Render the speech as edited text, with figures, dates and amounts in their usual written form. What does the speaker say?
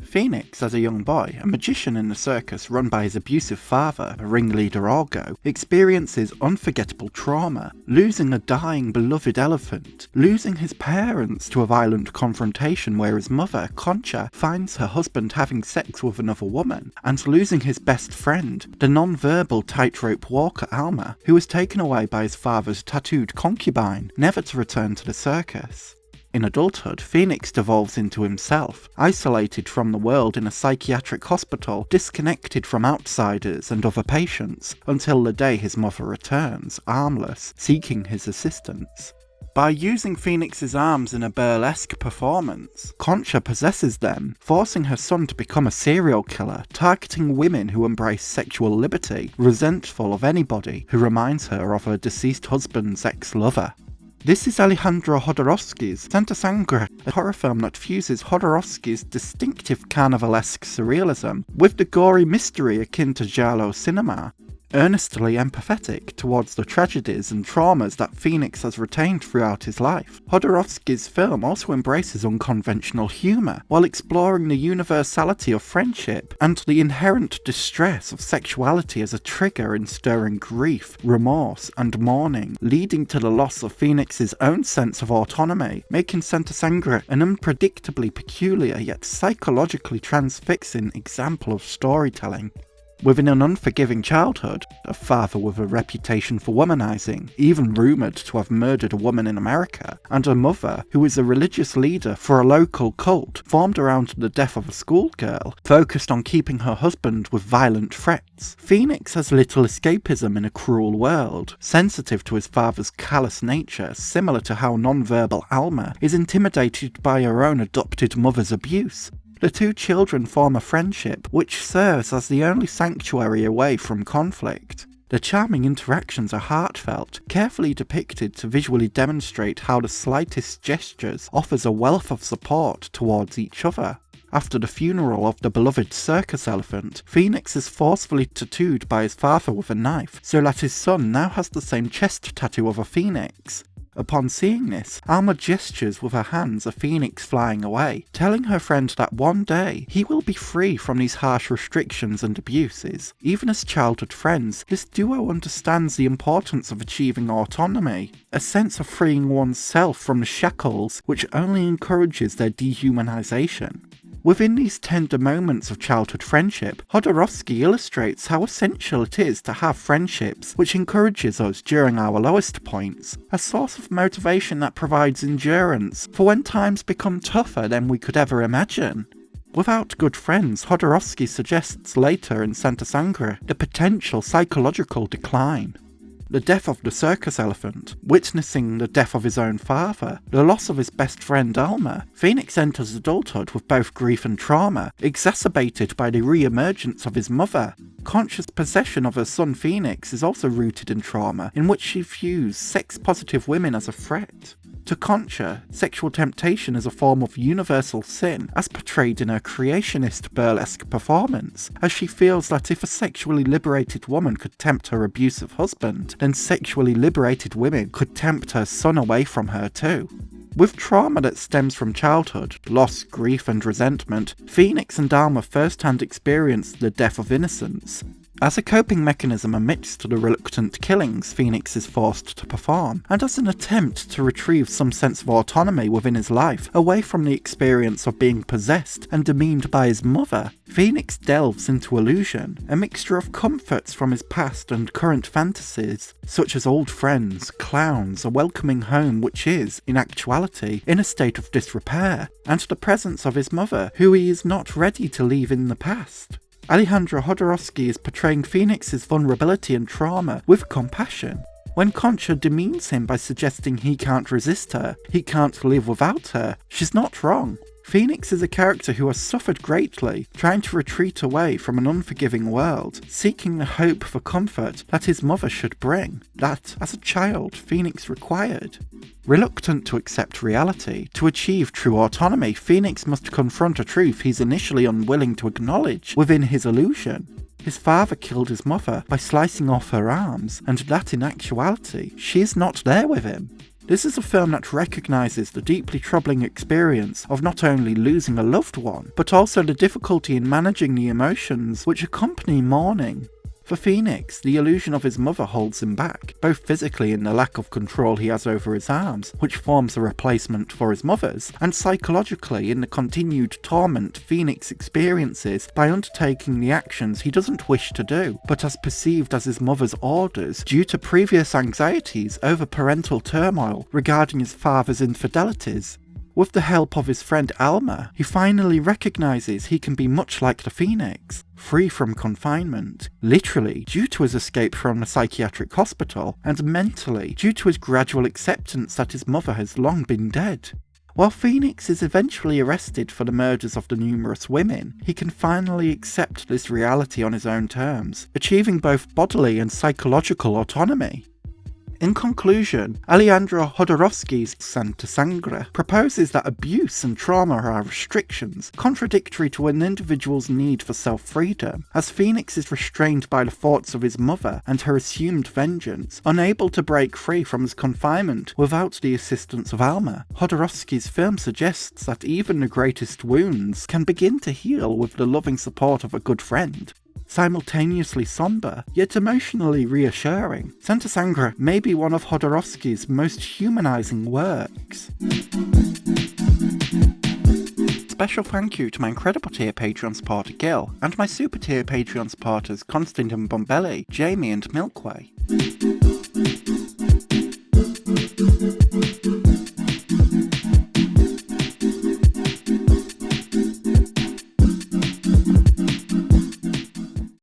Phoenix, as a young boy, a magician in a circus run by his abusive father, a ringleader Argo, experiences unforgettable trauma, losing a dying beloved elephant, losing his parents to a violent confrontation where his mother, Concha, finds her husband having sex with another woman, and losing his best friend, the non-verbal tightrope walker Alma, who was taken away by his father's tattooed concubine, never to return to the circus. In adulthood, Phoenix devolves into himself, isolated from the world in a psychiatric hospital, disconnected from outsiders and other patients, until the day his mother returns, armless, seeking his assistance. By using Phoenix's arms in a burlesque performance, Concha possesses them, forcing her son to become a serial killer, targeting women who embrace sexual liberty, resentful of anybody who reminds her of her deceased husband's ex-lover. This is Alejandro Jodorowsky's Sangre, a horror film that fuses Jodorowsky's distinctive carnivalesque surrealism with the gory mystery akin to giallo cinema. Earnestly empathetic towards the tragedies and traumas that Phoenix has retained throughout his life, Jodorowsky's film also embraces unconventional humour, while exploring the universality of friendship and the inherent distress of sexuality as a trigger in stirring grief, remorse, and mourning, leading to the loss of Phoenix's own sense of autonomy, making Sangre an unpredictably peculiar yet psychologically transfixing example of storytelling. Within an unforgiving childhood, a father with a reputation for womanizing, even rumoured to have murdered a woman in America, and a mother who is a religious leader for a local cult formed around the death of a schoolgirl, focused on keeping her husband with violent threats, Phoenix has little escapism in a cruel world, sensitive to his father's callous nature, similar to how non-verbal Alma is intimidated by her own adopted mother's abuse. The two children form a friendship, which serves as the only sanctuary away from conflict. The charming interactions are heartfelt, carefully depicted to visually demonstrate how the slightest gestures offers a wealth of support towards each other. After the funeral of the beloved circus elephant, Phoenix is forcefully tattooed by his father with a knife, so that his son now has the same chest tattoo of a phoenix. Upon seeing this, Alma gestures with her hands a phoenix flying away, telling her friend that one day he will be free from these harsh restrictions and abuses. Even as childhood friends, this duo understands the importance of achieving autonomy, a sense of freeing one's self from the shackles which only encourages their dehumanization. Within these tender moments of childhood friendship, Jodorowsky illustrates how essential it is to have friendships which encourages us during our lowest points, a source of motivation that provides endurance for when times become tougher than we could ever imagine. Without good friends, Jodorowsky suggests later in Sangre the potential psychological decline. The death of the circus elephant, witnessing the death of his own father, the loss of his best friend Alma, Phoenix enters adulthood with both grief and trauma, exacerbated by the re-emergence of his mother. Concha's possession of her son Phoenix is also rooted in trauma, in which she views sex-positive women as a threat. To Concha, sexual temptation is a form of universal sin, as portrayed in her creationist burlesque performance, as she feels that if a sexually liberated woman could tempt her abusive husband, then sexually liberated women could tempt her son away from her too. With trauma that stems from childhood, loss, grief and resentment, Phoenix and Alma first-hand experience the death of innocence. As a coping mechanism amidst the reluctant killings Phoenix is forced to perform, and as an attempt to retrieve some sense of autonomy within his life, away from the experience of being possessed and demeaned by his mother, Phoenix delves into illusion, a mixture of comforts from his past and current fantasies, such as old friends, clowns, a welcoming home which is, in actuality, in a state of disrepair, and the presence of his mother, who he is not ready to leave in the past. Alejandro Jodorowsky is portraying Phoenix's vulnerability and trauma with compassion. When Concha demeans him by suggesting he can't resist her, he can't live without her, she's not wrong. Phoenix is a character who has suffered greatly, trying to retreat away from an unforgiving world, seeking the hope for comfort that his mother should bring, that, as a child, Phoenix required. Reluctant to accept reality, to achieve true autonomy, Phoenix must confront a truth he's initially unwilling to acknowledge within his illusion. His father killed his mother by slicing off her arms, and that in actuality, she is not there with him. This is a film that recognises the deeply troubling experience of not only losing a loved one, but also the difficulty in managing the emotions which accompany mourning. For Phoenix, the illusion of his mother holds him back, both physically in the lack of control he has over his arms, which forms a replacement for his mother's, and psychologically in the continued torment Phoenix experiences by undertaking the actions he doesn't wish to do, but as perceived as his mother's orders due to previous anxieties over parental turmoil regarding his father's infidelities. With the help of his friend Alma, he finally recognises he can be much like the Phoenix, free from confinement, literally due to his escape from the psychiatric hospital, and mentally due to his gradual acceptance that his mother has long been dead. While Phoenix is eventually arrested for the murders of the numerous women, he can finally accept this reality on his own terms, achieving both bodily and psychological autonomy. In conclusion, Alejandro Jodorowsky's Sangre proposes that abuse and trauma are restrictions contradictory to an individual's need for self-freedom, as Phoenix is restrained by the thoughts of his mother and her assumed vengeance, unable to break free from his confinement without the assistance of Alma. Jodorowsky's film suggests that even the greatest wounds can begin to heal with the loving support of a good friend. Simultaneously somber, yet emotionally reassuring, Sangre may be one of Jodorowsky's most humanising works. Special thank you to my incredible tier Patreon supporter Gil, and my super tier Patreon supporters Constantine Bombelli, Jamie and Milkway.